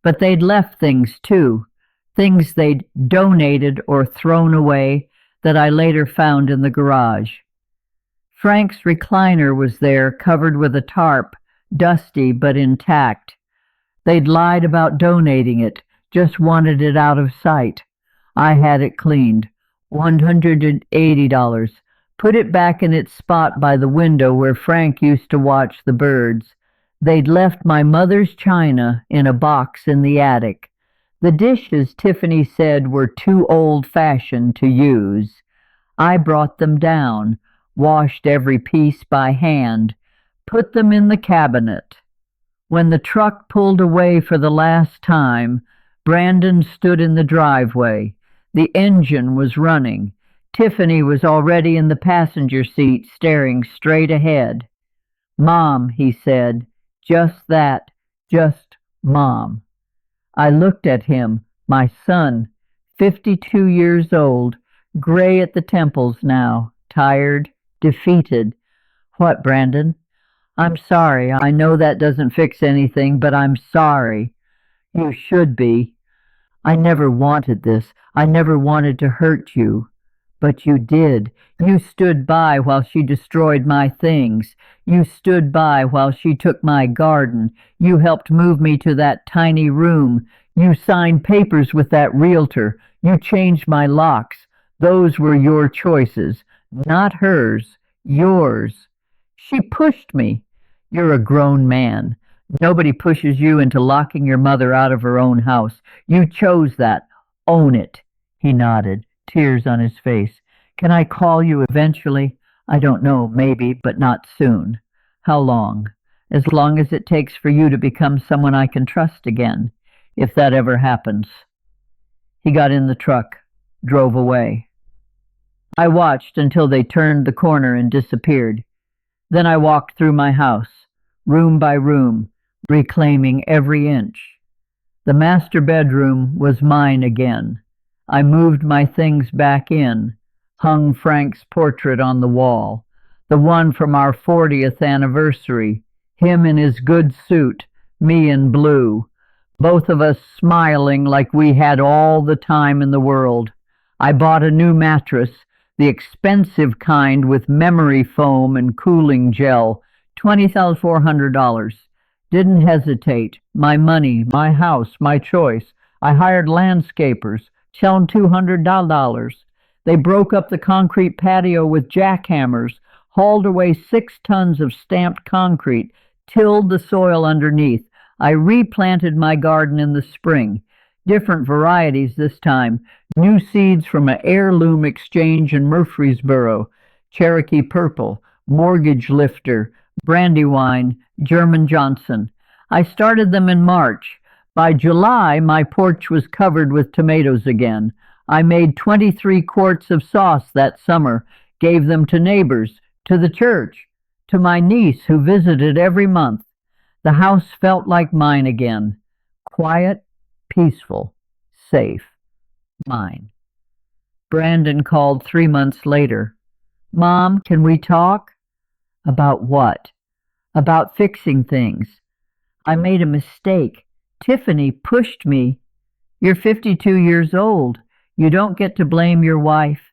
But they'd left things too, things they'd donated or thrown away that I later found in the garage. Frank's recliner was there, covered with a tarp, dusty but intact. They'd lied about donating it, just wanted it out of sight. I had it cleaned. $180. Put it back in its spot by the window where Frank used to watch the birds. They'd left my mother's china in a box in the attic. The dishes, Tiffany said, were too old-fashioned to use. I brought them down, washed every piece by hand, put them in the cabinet. When the truck pulled away for the last time, Brandon stood in the driveway. The engine was running. Tiffany was already in the passenger seat, staring straight ahead. "Mom," he said, "just that, just Mom." I looked at him, my son, 52 years old, gray at the temples now, tired, defeated. "What, Brandon?" "I'm sorry. I know that doesn't fix anything, but I'm sorry." "You should be. I never wanted this. I never wanted to hurt you." "But you did. You stood by while she destroyed my things. You stood by while she took my garden. You helped move me to that tiny room. You signed papers with that realtor. You changed my locks. Those were your choices, not hers, yours. She pushed me. You're a grown man. Nobody pushes you into locking your mother out of her own house. You chose that. Own it." He nodded, tears on his face. "Can I call you eventually? I don't know, maybe, but not soon." "How long?" "As long as it takes for you to become someone I can trust again, if that ever happens." He got in the truck, drove away. I watched until they turned the corner and disappeared. Then I walked through my house, room by room, reclaiming every inch. The master bedroom was mine again. I moved my things back in, hung Frank's portrait on the wall, the one from our 40th anniversary, him in his good suit, me in blue, both of us smiling like we had all the time in the world. I bought a new mattress, the expensive kind with memory foam and cooling gel, $20,400. Didn't hesitate. My money, my house, my choice. I hired landscapers, tell them $200. They broke up the concrete patio with jackhammers, hauled away 6 tons of stamped concrete, tilled the soil underneath. I replanted my garden in the spring. Different varieties this time. New seeds from an heirloom exchange in Murfreesboro, Cherokee Purple, Mortgage Lifter, Brandywine, German Johnson. I started them in March. By July, my porch was covered with tomatoes again. I made 23 quarts of sauce that summer, gave them to neighbors, to the church, to my niece who visited every month. The house felt like mine again. Quiet, peaceful, safe. Mine. Brandon called 3 months later. "Mom, can we talk?" "About what?" "About fixing things. I made a mistake. Tiffany pushed me." "You're 52 years old. You don't get to blame your wife.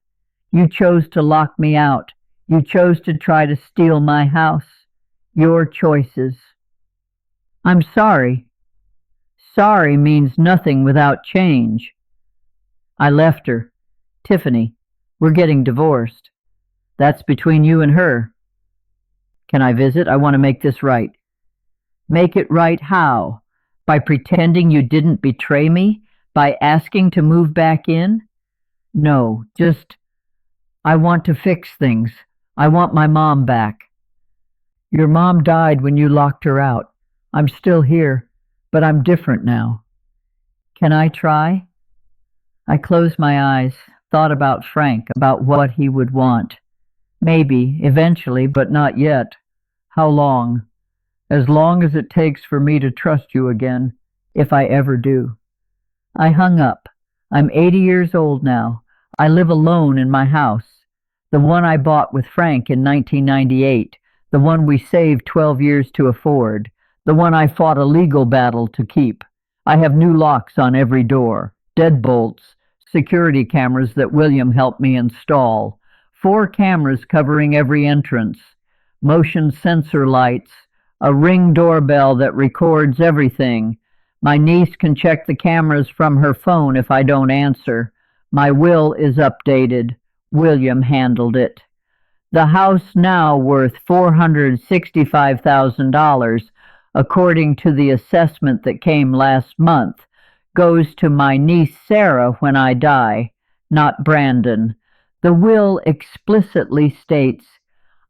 You chose to lock me out. You chose to try to steal my house. Your choices." "I'm sorry." "Sorry means nothing without change." I left her. "Tiffany, we're getting divorced." "That's between you and her." "Can I visit? I want to make this right." "Make it right how? By pretending you didn't betray me? By asking to move back in?" "No, just, I want to fix things. I want my mom back." "Your mom died when you locked her out. I'm still here, but I'm different now." "Can I try?" I closed my eyes, thought about Frank, about what he would want. Maybe, eventually, but not yet. How long? As long as it takes for me to trust you again, if I ever do. I hung up. I'm 80 years old now. I live alone in my house, the one I bought with Frank in 1998, the one we saved 12 years to afford, the one I fought a legal battle to keep. I have new locks on every door, deadbolts, security cameras that William helped me install, 4 cameras covering every entrance, motion sensor lights, a Ring doorbell that records everything. My niece can check the cameras from her phone if I don't answer. My will is updated. William handled it. The house now worth $465,000, according to the assessment that came last month, goes to my niece Sarah when I die, not Brandon. The will explicitly states,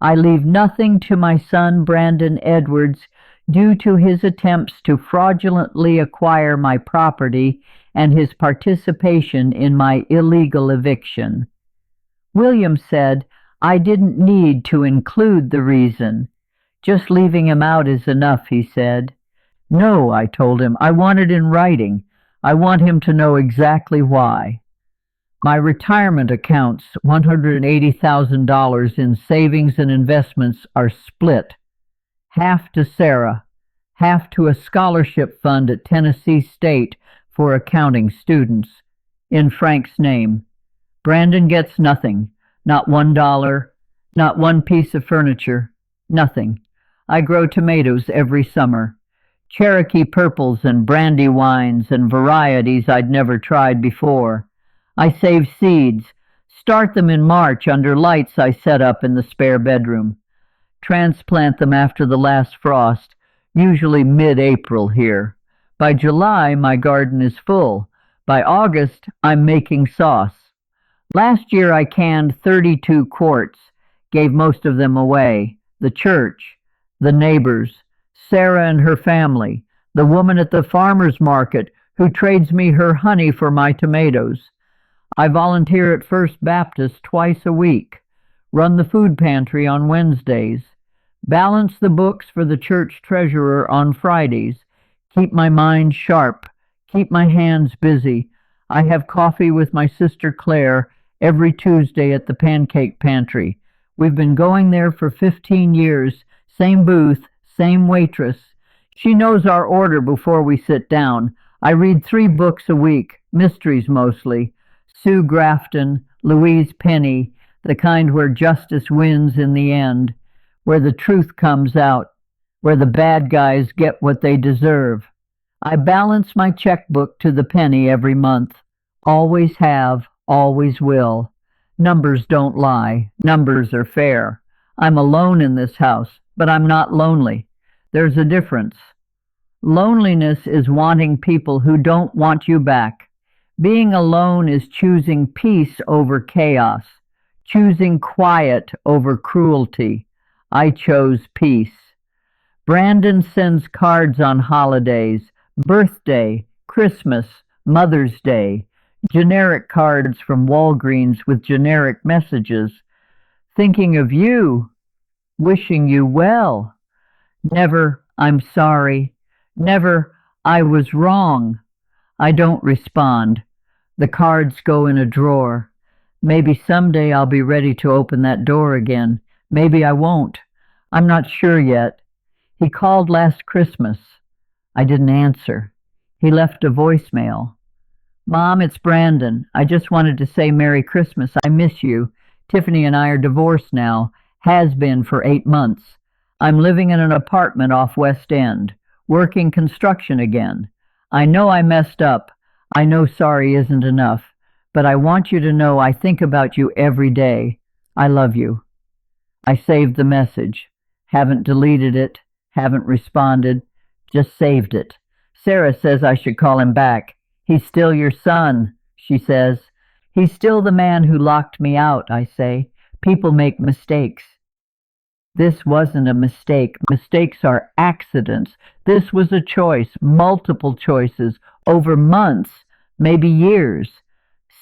I leave nothing to my son Brandon Edwards due to his attempts to fraudulently acquire my property and his participation in my illegal eviction. William said, I didn't need to include the reason. Just leaving him out is enough, he said. No, I told him. I want it in writing. I want him to know exactly why. My retirement accounts, $180,000 in savings and investments, are split. Half to Sarah, half to a scholarship fund at Tennessee State for accounting students, in Frank's name. Brandon gets nothing. Not $1, not one piece of furniture, nothing. I grow tomatoes every summer. Cherokee purples and brandy wines and varieties I'd never tried before. I save seeds, start them in March under lights I set up in the spare bedroom. Transplant them after the last frost, usually mid-April here. By July, my garden is full. By August, I'm making sauce. Last year I canned 32 quarts, gave most of them away. The church, the neighbors, Sarah and her family, the woman at the farmer's market who trades me her honey for my tomatoes. I volunteer at First Baptist twice a week, run the food pantry on Wednesdays, balance the books for the church treasurer on Fridays, keep my mind sharp, keep my hands busy. I have coffee with my sister Claire every Tuesday at the pancake pantry. We've been going there for 15 years, same booth, same waitress. She knows our order before we sit down. I read 3 books a week, mysteries mostly. Sue Grafton, Louise Penny, the kind where justice wins in the end, where the truth comes out, where the bad guys get what they deserve. I balance my checkbook to the penny every month. Always have, always will. Numbers don't lie. Numbers are fair. I'm alone in this house, but I'm not lonely. There's a difference. Loneliness is wanting people who don't want you back. Being alone is choosing peace over chaos, choosing quiet over cruelty. I chose peace. Brandon sends cards on holidays, birthday, Christmas, Mother's Day, generic cards from Walgreens with generic messages. Thinking of you, wishing you well. Never, I'm sorry. Never, I was wrong. I don't respond. The cards go in a drawer. Maybe someday I'll be ready to open that door again. Maybe I won't. I'm not sure yet. He called last Christmas. I didn't answer. He left a voicemail. Mom, it's Brandon. I just wanted to say Merry Christmas. I miss you. Tiffany and I are divorced now. Has been for 8 months. I'm living in an apartment off West End. Working construction again. I know I messed up. I know sorry isn't enough. But I want you to know I think about you every day. I love you. I saved the message. Haven't deleted it. Haven't responded. Just saved it. Sarah says I should call him back. He's still your son, she says. He's still the man who locked me out, I say. People make mistakes. This wasn't a mistake. Mistakes are accidents. This was a choice, multiple choices, over months, maybe years.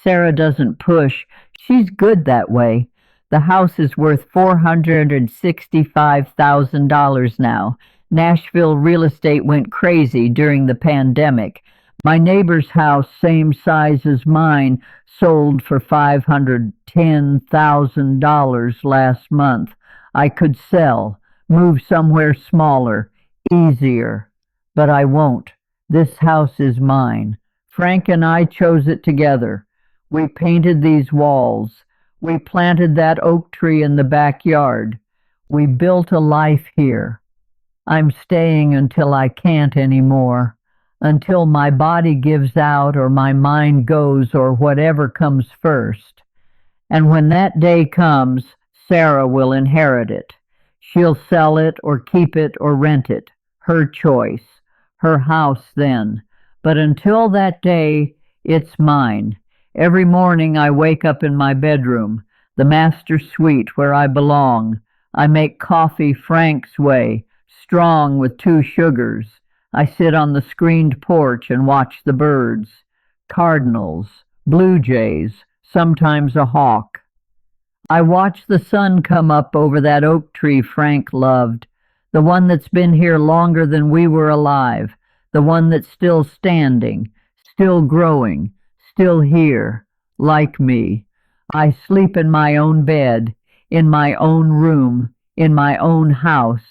Sarah doesn't push. She's good that way. The house is worth $465,000 now. Nashville real estate went crazy during the pandemic. My neighbor's house, same size as mine, sold for $510,000 last month. I could sell, move somewhere smaller, easier, but I won't. This house is mine. Frank and I chose it together. We painted these walls. We planted that oak tree in the backyard. We built a life here. I'm staying until I can't anymore, until my body gives out or my mind goes or whatever comes first. And when that day comes, Sarah will inherit it. She'll sell it or keep it or rent it. Her choice. Her house then. But until that day, it's mine. Every morning I wake up in my bedroom, the master suite where I belong. I make coffee Frank's way, strong with 2 sugars. I sit on the screened porch and watch the birds. Cardinals, blue jays, sometimes a hawk. I watch the sun come up over that oak tree Frank loved, the one that's been here longer than we were alive, the one that's still standing, still growing, still here, like me. I sleep in my own bed, in my own room, in my own house.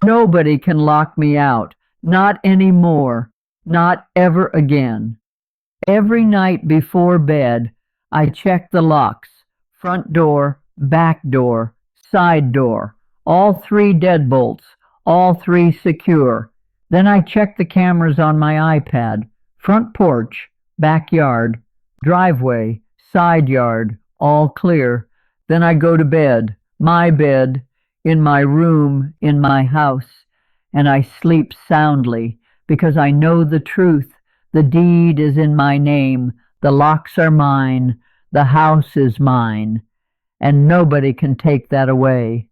Nobody can lock me out, not anymore, not ever again. Every night before bed, I check the locks, front door, back door, side door, all 3 deadbolts, all 3 secure. Then I check the cameras on my iPad, front porch, backyard, driveway, side yard, all clear. Then I go to bed, my bed, in my room, in my house, and I sleep soundly because I know the truth. The deed is in my name, the locks are mine, the house is mine, and nobody can take that away.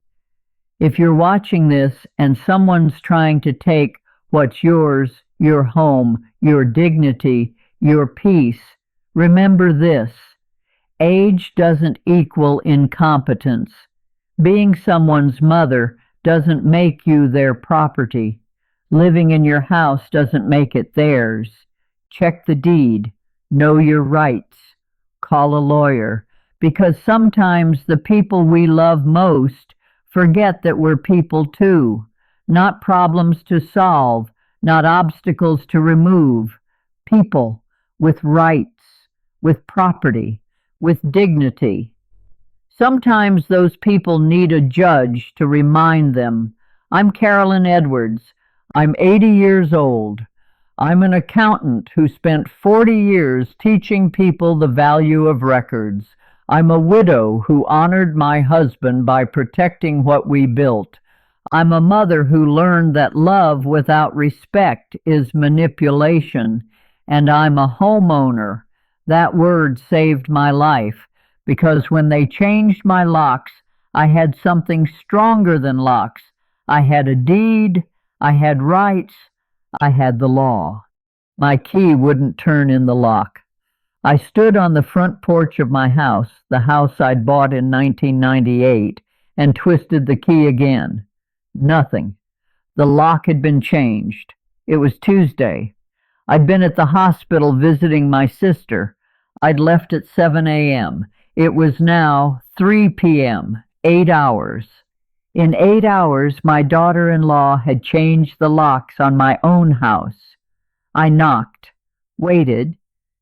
If you're watching this and someone's trying to take what's yours, your home, your dignity, your peace, remember this: age doesn't equal incompetence. Being someone's mother doesn't make you their property. Living in your house doesn't make it theirs. Check the deed. Know your rights. Call a lawyer, because sometimes the people we love most forget that we're people too, not problems to solve, not obstacles to remove. People with rights, with property, with dignity. Sometimes those people need a judge to remind them. I'm Carolyn Edwards. I'm 80 years old. I'm an accountant who spent 40 years teaching people the value of records. I'm a widow who honored my husband by protecting what we built. I'm a mother who learned that love without respect is manipulation. And I'm a homeowner. That word saved my life, because when they changed my locks, I had something stronger than locks. I had a deed, I had rights, I had the law. My key wouldn't turn in the lock. I stood on the front porch of my house, the house I'd bought in 1998, and twisted the key again. Nothing. The lock had been changed. It was Tuesday. I'd been at the hospital visiting my sister. I'd left at 7 a.m. It was now 3 p.m., 8 hours. In 8 hours, my daughter-in-law had changed the locks on my own house. I knocked, waited,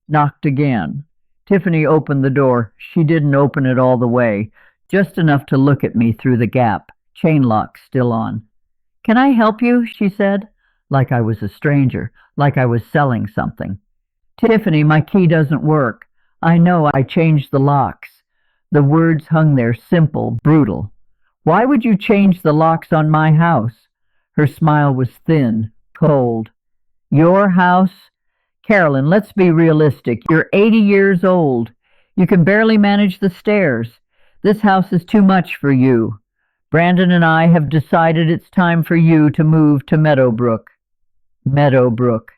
knocked again. Tiffany opened the door. She didn't open it all the way, just enough to look at me through the gap, chain lock still on. "Can I help you?" she said, like I was a stranger, like I was selling something. "Tiffany, my key doesn't work. I know, I changed the locks." The words hung there, simple, brutal. "Why would you change the locks on my house?" Her smile was thin, cold. "Your house? Carolyn, let's be realistic. You're 80 years old. You can barely manage the stairs. This house is too much for you. Brandon and I have decided it's time for you to move to Meadowbrook." Meadowbrook,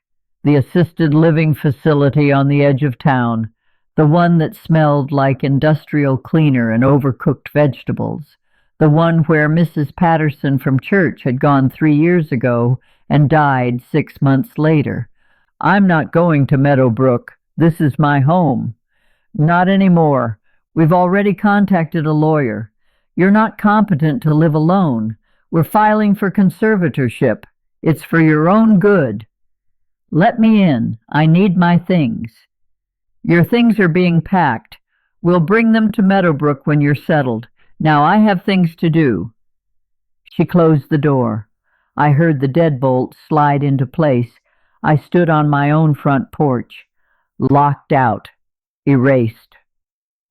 the assisted living facility on the edge of town, the one that smelled like industrial cleaner and overcooked vegetables, the one where Mrs. Patterson from church had gone 3 years ago and died 6 months later. "I'm not going to Meadowbrook. This is my home." "Not anymore. We've already contacted a lawyer. You're not competent to live alone. We're filing for conservatorship. It's for your own good." Let me in. I need my things. Your things are being packed. We'll bring them to Meadowbrook when you're settled. Now I have things to do. She closed the door. I heard the deadbolt slide into place. I stood on my own front porch, locked out, erased.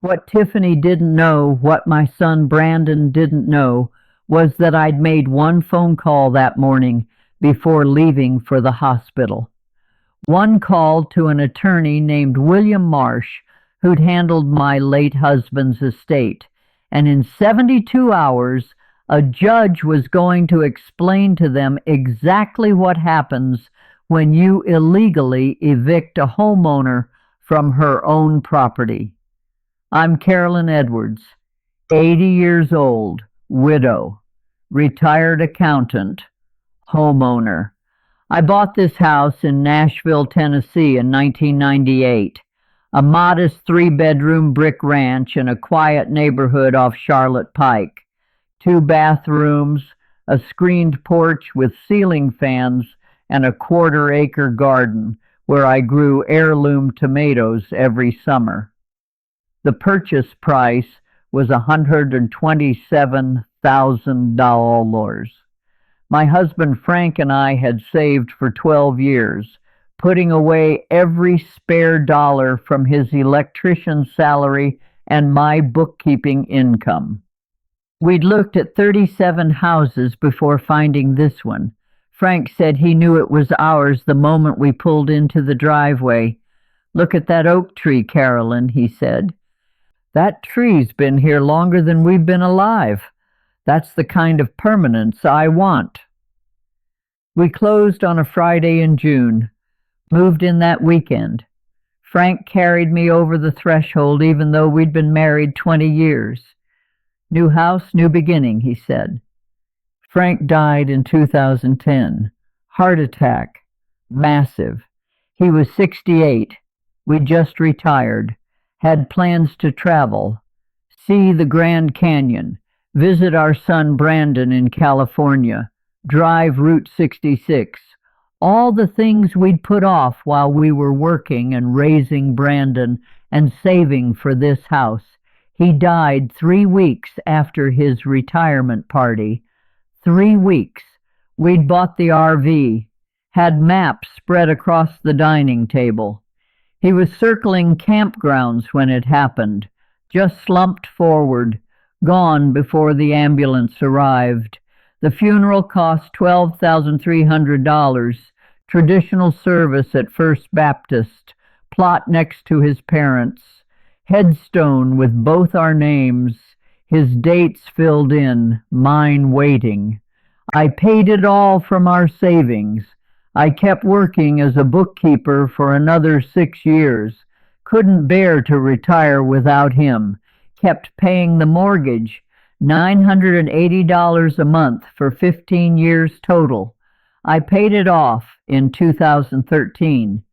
What Tiffany didn't know, what my son Brandon didn't know, was that I'd made one phone call that morning before leaving for the hospital. One call to an attorney named William Marsh, who'd handled my late husband's estate, and in 72 hours, a judge was going to explain to them exactly what happens when you illegally evict a homeowner from her own property. I'm Carolyn Edwards, 80 years old, widow, retired accountant, homeowner. I bought this house in Nashville, Tennessee in 1998, a modest three-bedroom brick ranch in a quiet neighborhood off Charlotte Pike. 2 bathrooms, a screened porch with ceiling fans, and a quarter-acre garden where I grew heirloom tomatoes every summer. The purchase price was $127,000. My husband Frank and I had saved for 12 years, putting away every spare dollar from his electrician's salary and my bookkeeping income. We'd looked at 37 houses before finding this one. Frank said he knew it was ours the moment we pulled into the driveway. "Look at that oak tree, Carolyn," he said. "That tree's been here longer than we've been alive. That's the kind of permanence I want." We closed on a Friday in June, moved in that weekend. Frank carried me over the threshold even though we'd been married 20 years. "New house, new beginning," he said. Frank died in 2010. Heart attack. Massive. He was 68. We just retired. Had plans to travel. See the Grand Canyon. Visit our son Brandon in California. Drive Route 66. All the things we'd put off while we were working and raising Brandon and saving for this house. He died 3 weeks after his retirement party. 3 weeks. We'd bought the RV, had maps spread across the dining table. He was circling campgrounds when it happened, just slumped forward, gone before the ambulance arrived. The funeral cost $12,300, traditional service at First Baptist, plot next to his parents, headstone with both our names, his dates filled in, mine waiting. I paid it all from our savings. I kept working as a bookkeeper for another 6 years. Couldn't bear to retire without him. Kept paying the mortgage, $980 a month for 15 years total. I paid it off in 2013.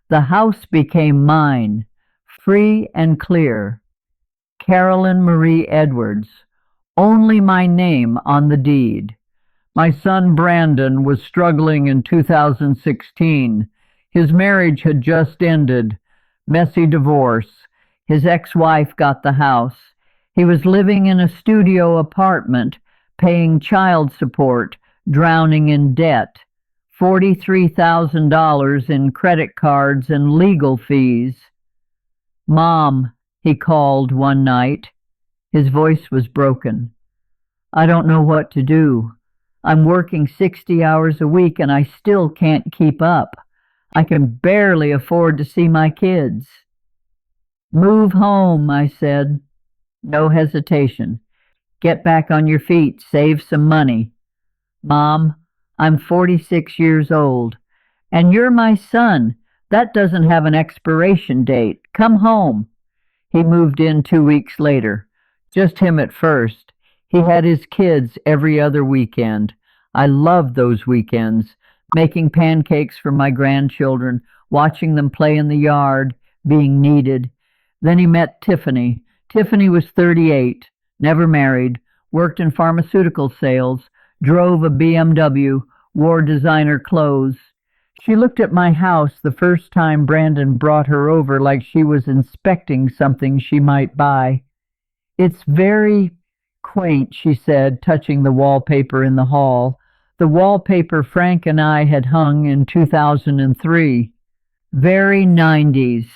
The house became mine, free and clear. Carolyn Marie Edwards, only my name on the deed. My son Brandon was struggling in 2016. His marriage had just ended. Messy divorce. His ex-wife got the house. He was living in a studio apartment, paying child support, drowning in debt. $43,000 in credit cards and legal fees. "Mom," he called one night. His voice was broken. "I don't know what to do. I'm working 60 hours a week and I still can't keep up. I can barely afford to see my kids." "Move home," I said. No hesitation. "Get back on your feet, save some money." "Mom, I'm 46 years old. And you're my son. That doesn't have an expiration date. Come home." He moved in 2 weeks later. Just him at first. He had his kids every other weekend. I loved those weekends, making pancakes for my grandchildren, watching them play in the yard, being needed. Then he met Tiffany. Tiffany was 38, never married, worked in pharmaceutical sales, drove a BMW, wore designer clothes. She looked at my house the first time Brandon brought her over like she was inspecting something she might buy. It's very quaint, she said, touching the wallpaper in the hall. The wallpaper Frank and I had hung in 2003. Very 90s.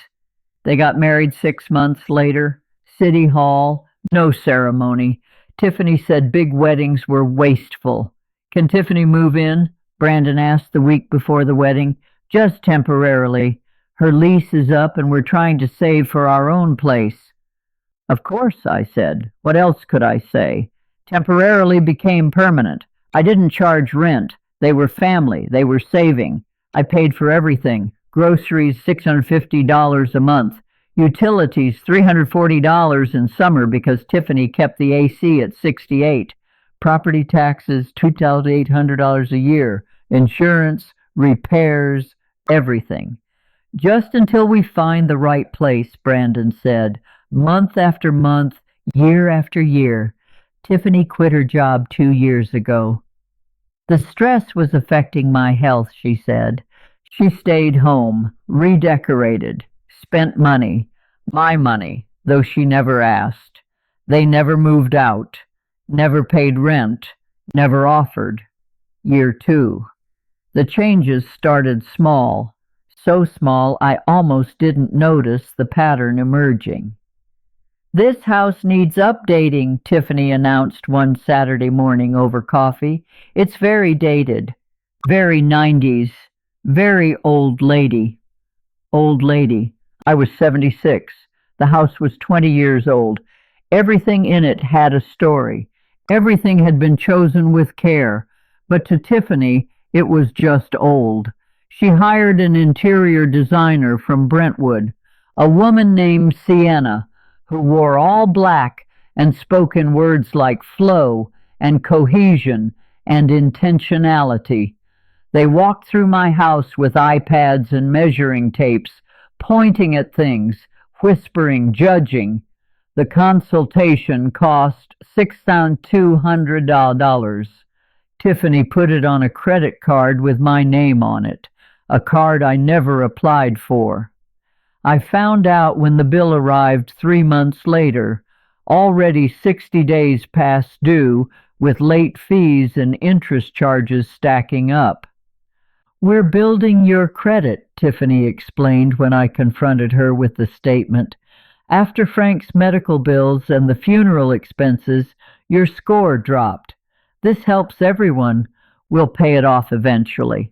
They got married 6 months later. City Hall, no ceremony. Tiffany said big weddings were wasteful. Can Tiffany move in? Brandon asked the week before the wedding. Just temporarily. Her lease is up and we're trying to save for our own place. Of course, I said. What else could I say? Temporarily became permanent. I didn't charge rent. They were family. They were saving. I paid for everything. Groceries, $650 a month. Utilities, $340 in summer because Tiffany kept the AC at 68. Property taxes, $2,800 a year. Insurance, repairs, everything. Just until we find the right place, Brandon said. Month after month, year after year. Tiffany quit her job 2 years ago. The stress was affecting my health, she said. She stayed home, redecorated, spent money, my money, though she never asked. They never moved out, never paid rent, never offered. Year 2. The changes started small, so small I almost didn't notice the pattern emerging. This house needs updating, Tiffany announced one Saturday morning over coffee. It's very dated, very 90s, very old lady. Old lady. I was 76. The house was 20 years old. Everything in it had a story. Everything had been chosen with care. But to Tiffany, it was just old. She hired an interior designer from Brentwood, a woman named Sienna, who wore all black and spoke in words like flow and cohesion and intentionality. They walked through my house with iPads and measuring tapes, pointing at things, whispering, judging. The consultation cost $6,200. Tiffany put it on a credit card with my name on it, a card I never applied for. I found out when the bill arrived 3 months later, already 60 days past due, with late fees and interest charges stacking up. We're building your credit, Tiffany explained when I confronted her with the statement. After Frank's medical bills and the funeral expenses, your score dropped. This helps everyone. We'll pay it off eventually.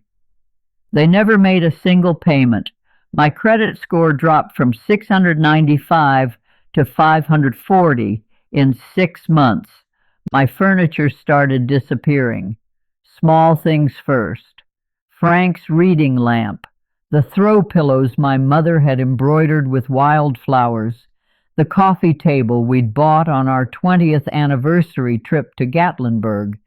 They never made a single payment. My credit score dropped from 695 to 540 in 6 months. My furniture started disappearing. Small things first. Frank's reading lamp, the throw pillows my mother had embroidered with wildflowers, the coffee table we'd bought on our 20th anniversary trip to Gatlinburg.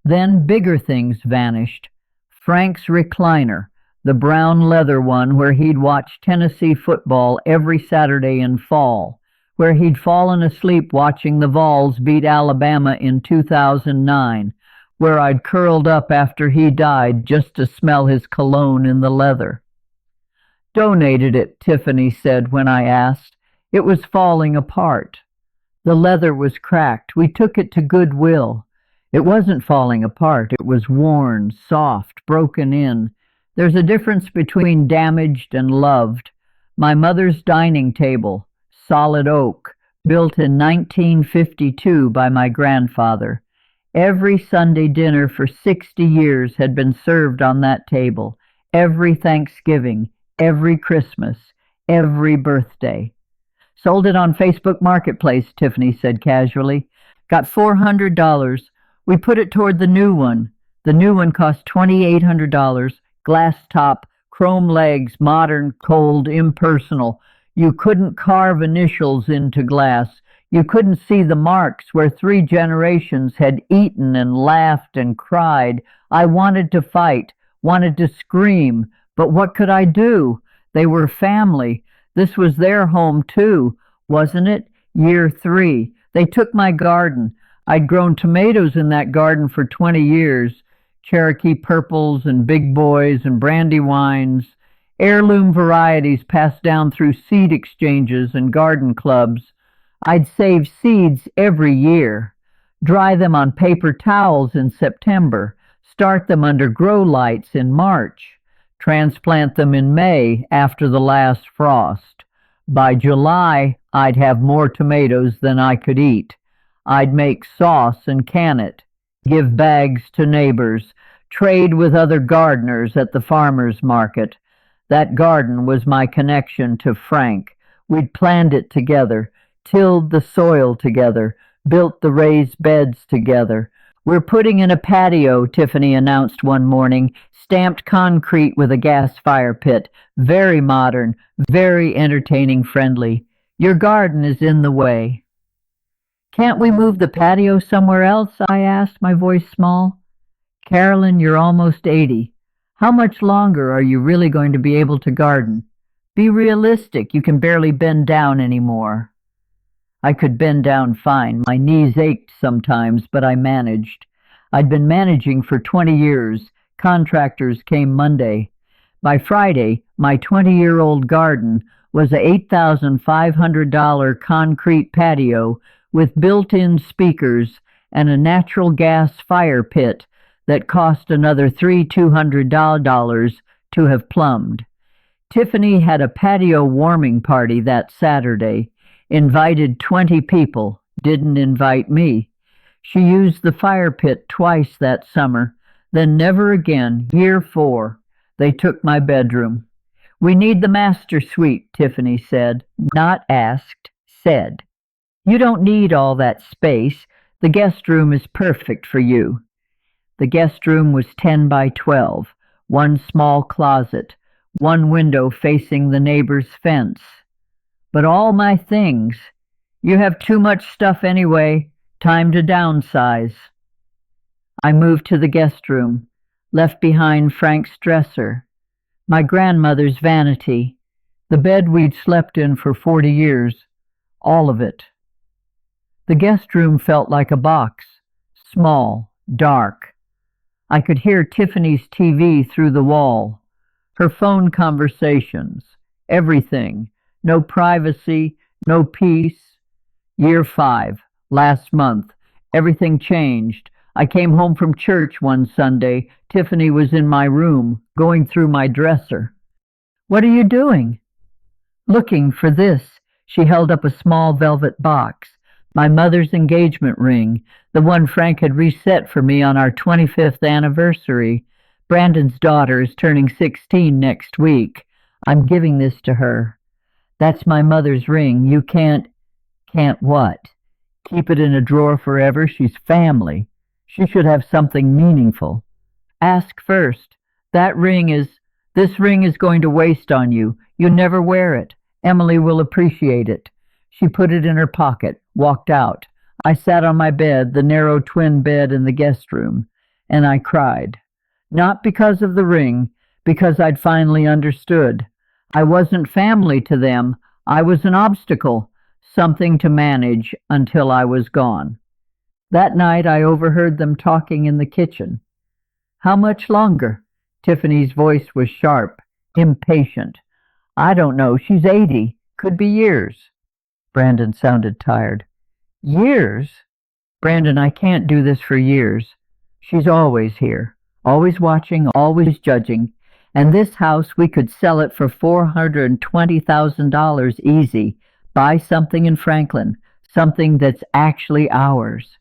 Then bigger things vanished. Frank's recliner, the brown leather one where he'd watch Tennessee football every Saturday in fall, where he'd fallen asleep watching the Vols beat Alabama in 2009, where I'd curled up after he died just to smell his cologne in the leather. Donated it, Tiffany said when I asked. It was falling apart. The leather was cracked. We took it to Goodwill. It wasn't falling apart. It was worn, soft, broken in. There's a difference between damaged and loved. My mother's dining table, solid oak, built in 1952 by my grandfather. Every Sunday dinner for 60 years had been served on that table. Every Thanksgiving, every Christmas, every birthday. Sold it on Facebook Marketplace, Tiffany said casually. Got $400. We put it toward the new one. The new one cost $2,800. Glass top, chrome legs, modern, cold, impersonal. You couldn't carve initials into glass. You couldn't see the marks where 3 generations had eaten and laughed and cried. I wanted to fight, wanted to scream, but what could I do? They were family. This was their home too, wasn't it? Year 3. They took my garden. I'd grown tomatoes in that garden for 20 years. Cherokee purples and big boys and brandy wines, heirloom varieties passed down through seed exchanges and garden clubs. I'd save seeds every year, dry them on paper towels in September, start them under grow lights in March, transplant them in May after the last frost. By July, I'd have more tomatoes than I could eat. I'd make sauce and can it, give bags to neighbors, trade with other gardeners at the farmer's market. That garden was my connection to Frank. We'd planned it together, tilled the soil together, built the raised beds together. "We're putting in a patio," Tiffany announced one morning, stamped concrete with a gas fire pit. Very modern, very entertaining friendly. "Your garden is in the way." "Can't we move the patio somewhere else?" I asked, my voice small. "Carolyn, you're almost 80. How much longer are you really going to be able to garden? Be realistic. You can barely bend down anymore." I could bend down fine. My knees ached sometimes, but I managed. I'd been managing for 20 years. Contractors came Monday. By Friday, my 20-year-old garden was a $8,500 concrete patio with built-in speakers and a natural gas fire pit that cost another $200 to have plumbed. Tiffany had a patio warming party that Saturday, invited 20 people, didn't invite me. She used the fire pit twice that summer, then never again. Year 4, they took my bedroom. "We need the master suite," Tiffany said. Not asked, said. "You don't need all that space. The guest room is perfect for you." The guest room was 10 by 12, one small closet, one window facing the neighbor's fence. "But all my things. You have too much stuff anyway. Time to downsize." I moved to the guest room, left behind Frank's dresser, my grandmother's vanity, the bed we'd slept in for 40 years, all of it. The guest room felt like a box, small, dark. I could hear Tiffany's TV through the wall, her phone conversations, everything. No privacy, no peace. Year 5, last month, everything changed. I came home from church one Sunday. Tiffany was in my room, going through my dresser. "What are you doing?" "Looking for this." She held up a small velvet box. My mother's engagement ring, the one Frank had reset for me on our 25th anniversary. Brandon's daughter is turning 16 next week. I'm giving this to her. "That's my mother's ring. You can't..." "Can't what?" "Keep it in a drawer forever. She's family. She should have something meaningful." "Ask first. This ring is going to waste on you. You never wear it. Emily will appreciate it." She put it in her pocket, walked out. I sat on my bed, the narrow twin bed in the guest room, and I cried. Not because of the ring, because I'd finally understood. I wasn't family to them. I was an obstacle, something to manage until I was gone. That night I overheard them talking in the kitchen. "How much longer?" Tiffany's voice was sharp, impatient. "I don't know. She's 80. Could be years." Brandon sounded tired. "Years? Brandon, I can't do this for years. She's always here, always watching, always judging. And this house, we could sell it for $420,000 easy. Buy something in Franklin, something that's actually ours."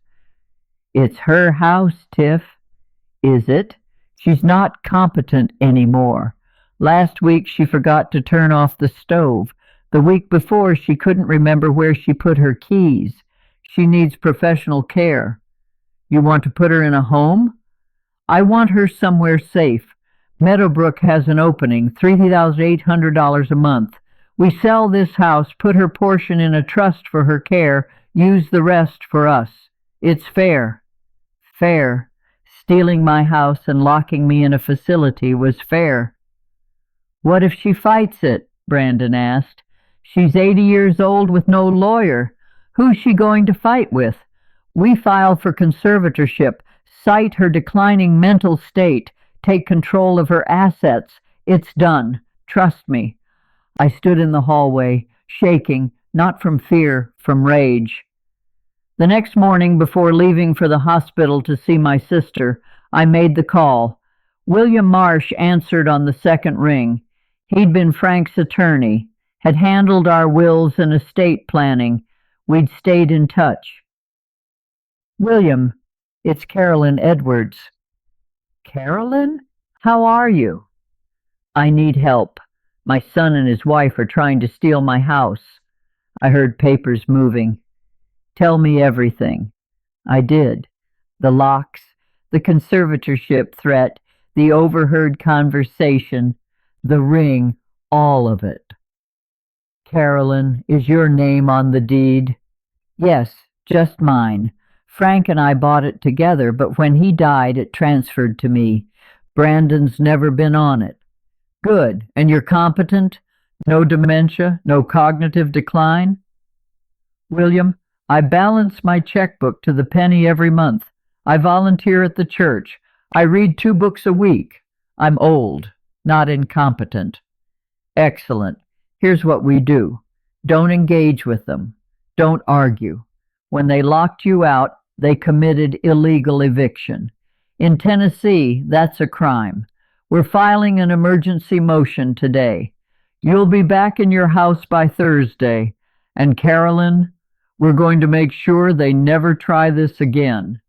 "It's her house, Tiff." "Is it? She's not competent anymore. Last week she forgot to turn off the stove. The week before she couldn't remember where she put her keys. She needs professional care." "You want to put her in a home?" "I want her somewhere safe. Meadowbrook has an opening, $3,800 a month. We sell this house, put her portion in a trust for her care, use the rest for us. It's fair." Fair. Stealing my house and locking me in a facility was fair. "What if she fights it?" Brandon asked. "She's 80 years old with no lawyer. Who's she going to fight with? We file for conservatorship, cite her declining mental state, take control of her assets. It's done. Trust me. I stood in the hallway, shaking, not from fear, from rage. The next morning, before leaving for the hospital to see my sister, I made the call. William Marsh answered on the second ring. He'd been Frank's attorney, had handled our wills and estate planning. We'd stayed in touch. William, it's Carolyn Edwards. Carolyn? How are you? I need help. My son and his wife are trying to steal my house. I heard papers moving. Tell me everything. I did. The locks, the conservatorship threat, the overheard conversation, the ring, all of it. Carolyn, is your name on the deed? Yes, just mine. Frank and I bought it together, but when he died, it transferred to me. Brandon's never been on it. Good. And you're competent? No dementia? No cognitive decline? William, I balance my checkbook to the penny every month. I volunteer at the church. I read 2 books a week. I'm old, not incompetent. Excellent. Here's what we do. Don't engage with them. Don't argue. When they locked you out, they committed illegal eviction. In Tennessee, that's a crime. We're filing an emergency motion today. You'll be back in your house by Thursday. And Carolyn, we're going to make sure they never try this again.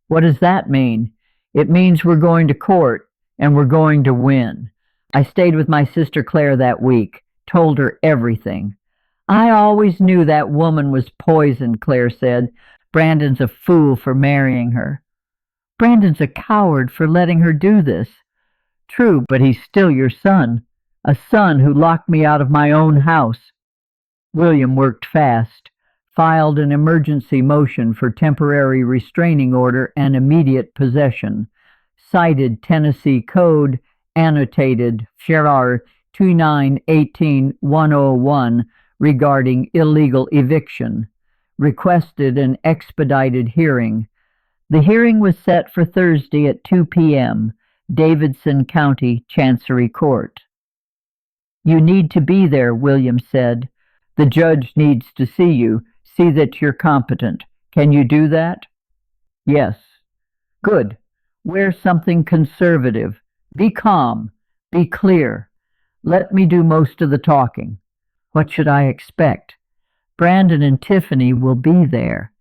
What does that mean? It means we're going to court, and we're going to win. I stayed with my sister Claire that week, told her everything. I always knew that woman was poison, Claire said. Brandon's a fool for marrying her. Brandon's a coward for letting her do this. True, but he's still your son, a son who locked me out of my own house. William worked fast, filed an emergency motion for temporary restraining order and immediate possession, cited Tennessee Code, annotated Farrar 2918-101 regarding illegal eviction, requested an expedited hearing. The hearing was set for Thursday at 2 p.m., Davidson County Chancery Court. You need to be there, William said. The judge needs to see you, see that you're competent. Can you do that? Yes. Good. Wear something conservative. Be calm. Be clear. Let me do most of the talking. What should I expect? Brandon and Tiffany will be there.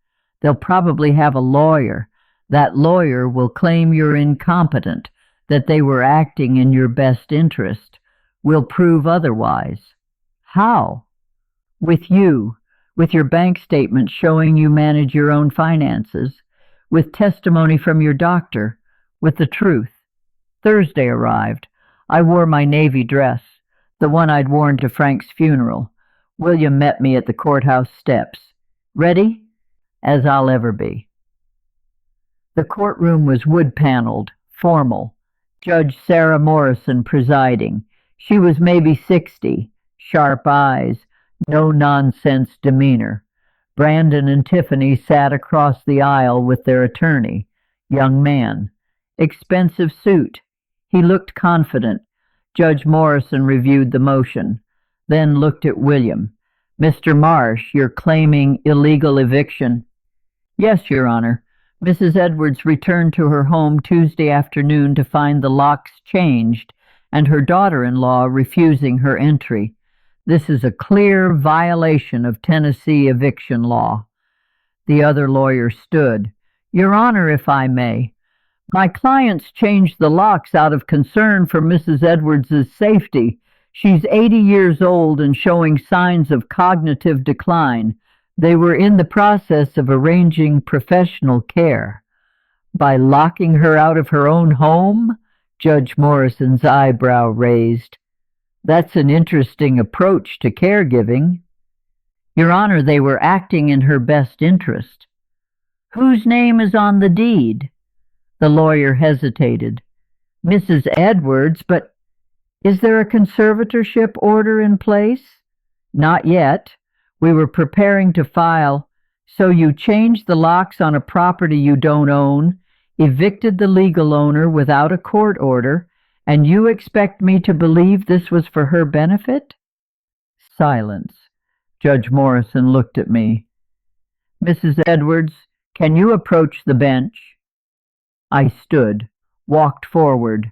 They'll probably have a lawyer. That lawyer will claim you're incompetent, that they were acting in your best interest. We'll prove otherwise. How? With you, with your bank statement showing you manage your own finances, with testimony from your doctor, with the truth. Thursday arrived. I wore my navy dress, the one I'd worn to Frank's funeral. William met me at the courthouse steps. Ready? As I'll ever be. The courtroom was wood-paneled, formal. Judge Sarah Morrison presiding. She was maybe 60, sharp eyes, no-nonsense demeanor. Brandon and Tiffany sat across the aisle with their attorney, young man. Expensive suit. He looked confident. Judge Morrison reviewed the motion, then looked at William. Mr. Marsh, you're claiming illegal eviction. Yes, Your Honor. Mrs. Edwards returned to her home Tuesday afternoon to find the locks changed and her daughter-in-law refusing her entry. This is a clear violation of Tennessee eviction law. The other lawyer stood. Your Honor, if I may, my clients changed the locks out of concern for Mrs. Edwards's safety. She's 80 years old and showing signs of cognitive decline. They were in the process of arranging professional care. By locking her out of her own home? Judge Morrison's eyebrow raised. That's an interesting approach to caregiving. Your Honor, they were acting in her best interest. Whose name is on the deed? The lawyer hesitated. Mrs. Edwards, but is there a conservatorship order in place? Not yet. We were preparing to file. So you changed the locks on a property you don't own, evicted the legal owner without a court order, and you expect me to believe this was for her benefit?" Silence. Judge Morrison looked at me. "Mrs. Edwards, can you approach the bench?" I stood, walked forward.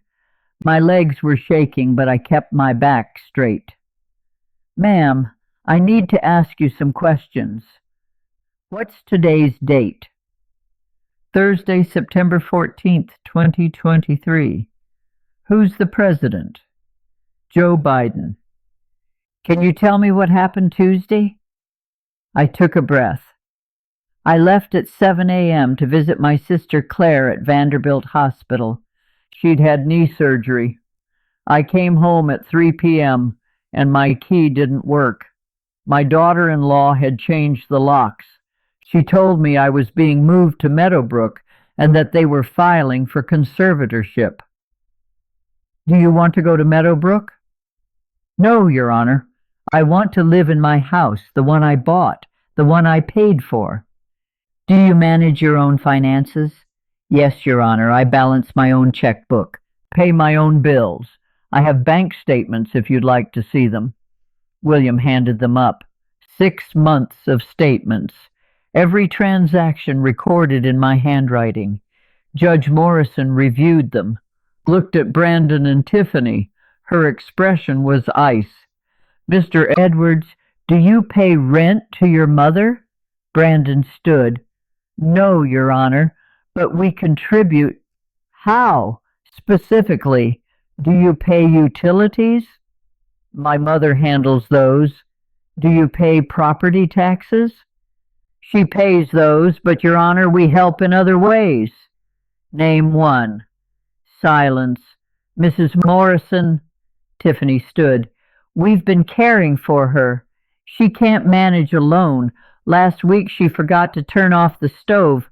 My legs were shaking, but I kept my back straight. "Ma'am, I need to ask you some questions. What's today's date?" "Thursday, September 14th, 2023. Who's the president?" "Joe Biden." "Can you tell me what happened Tuesday?" I took a breath. "I left at 7 a.m. to visit my sister Claire at Vanderbilt Hospital. She'd had knee surgery. I came home at 3 p.m. and my key didn't work. My daughter-in-law had changed the locks. She told me I was being moved to Meadowbrook and that they were filing for conservatorship." "Do you want to go to Meadowbrook?" "No, Your Honor. I want to live in my house, the one I bought, the one I paid for." "Do you manage your own finances?" "Yes, Your Honor. I balance my own checkbook, pay my own bills. I have bank statements if you'd like to see them." William handed them up. 6 months of statements. Every transaction recorded in my handwriting. Judge Morrison reviewed them, looked at Brandon and Tiffany. Her expression was ice. "Mr. Edwards, do you pay rent to your mother?" Brandon stood. "No, Your Honor, but we contribute." "How? Specifically, do you pay utilities?" "My mother handles those." "Do you pay property taxes?" "She pays those, but, Your Honor, we help in other ways." "Name one." Silence. "Mrs. Morrison," Tiffany stood, "we've been caring for her. She can't manage alone. Last week she forgot to turn off the stove."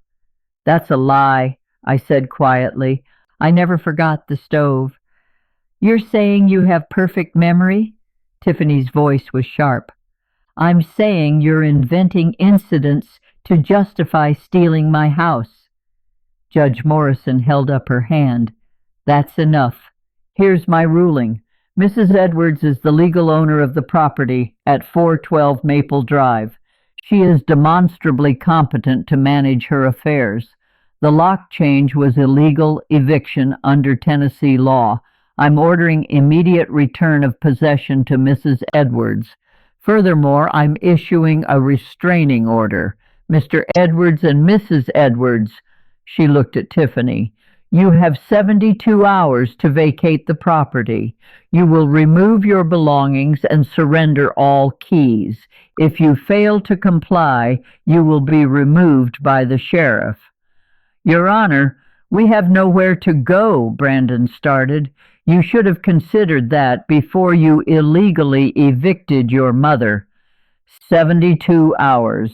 "That's a lie," I said quietly. "I never forgot the stove." "You're saying you have perfect memory?" Tiffany's voice was sharp. "I'm saying you're inventing incidents to justify stealing my house." Judge Morrison held up her hand. "That's enough. Here's my ruling. Mrs. Edwards is the legal owner of the property at 412 Maple Drive. She is demonstrably competent to manage her affairs. The lock change was illegal eviction under Tennessee law. I'm ordering immediate return of possession to Mrs. Edwards. Furthermore, I'm issuing a restraining order. Mr. Edwards and Mrs. Edwards," she looked at Tiffany, "you have 72 hours to vacate the property. You will remove your belongings and surrender all keys. If you fail to comply, you will be removed by the sheriff." "Your Honor, we have nowhere to go," Brandon started. "You should have considered that before you illegally evicted your mother." 72 hours.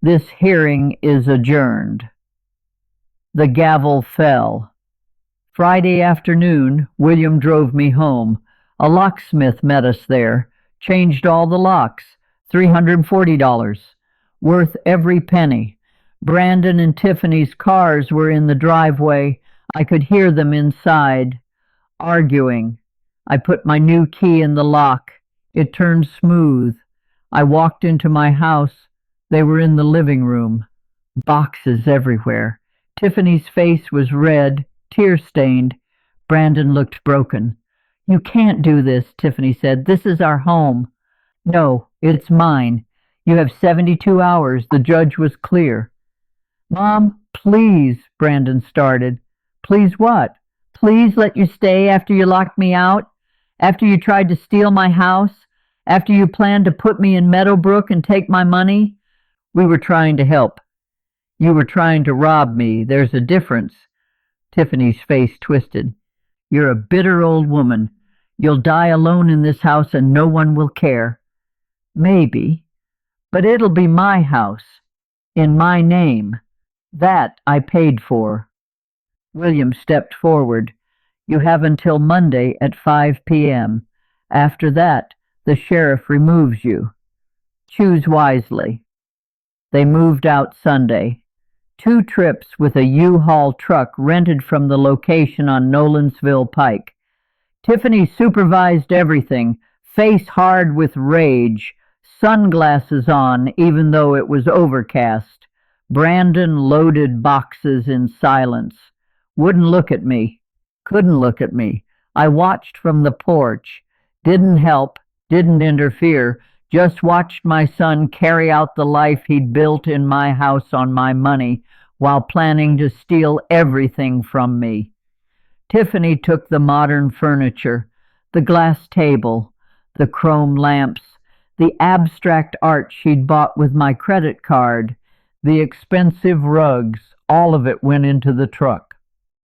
This hearing is adjourned. The gavel fell. Friday afternoon, William drove me home. A locksmith met us there, changed all the locks, $340, worth every penny. Brandon and Tiffany's cars were in the driveway. I could hear them inside, arguing. I put my new key in the lock. It turned smooth. I walked into my house. They were in the living room. Boxes everywhere. Tiffany's face was red, tear-stained. Brandon looked broken. "You can't do this," Tiffany said. "This is our home." "No, it's mine. You have 72 hours. The judge was clear." "Mom, please," Brandon started. "Please what? Please let you stay after you locked me out? After you tried to steal my house? After you planned to put me in Meadowbrook and take my money?" "We were trying to help." "You were trying to rob me. There's a difference." Tiffany's face twisted. "You're a bitter old woman. You'll die alone in this house and no one will care." "Maybe. But it'll be my house. In my name. That I paid for." William stepped forward. "You have until Monday at 5 p.m. After that, the sheriff removes you. Choose wisely." They moved out Sunday. 2 trips with a U-Haul truck rented from the location on Nolensville Pike. Tiffany supervised everything, face hard with rage, sunglasses on even though it was overcast. Brandon loaded boxes in silence. Wouldn't look at me. Couldn't look at me. I watched from the porch. Didn't help, didn't interfere, just watched my son carry out the life he'd built in my house on my money while planning to steal everything from me. Tiffany took the modern furniture, the glass table, the chrome lamps, the abstract art she'd bought with my credit card, the expensive rugs. All of it went into the truck.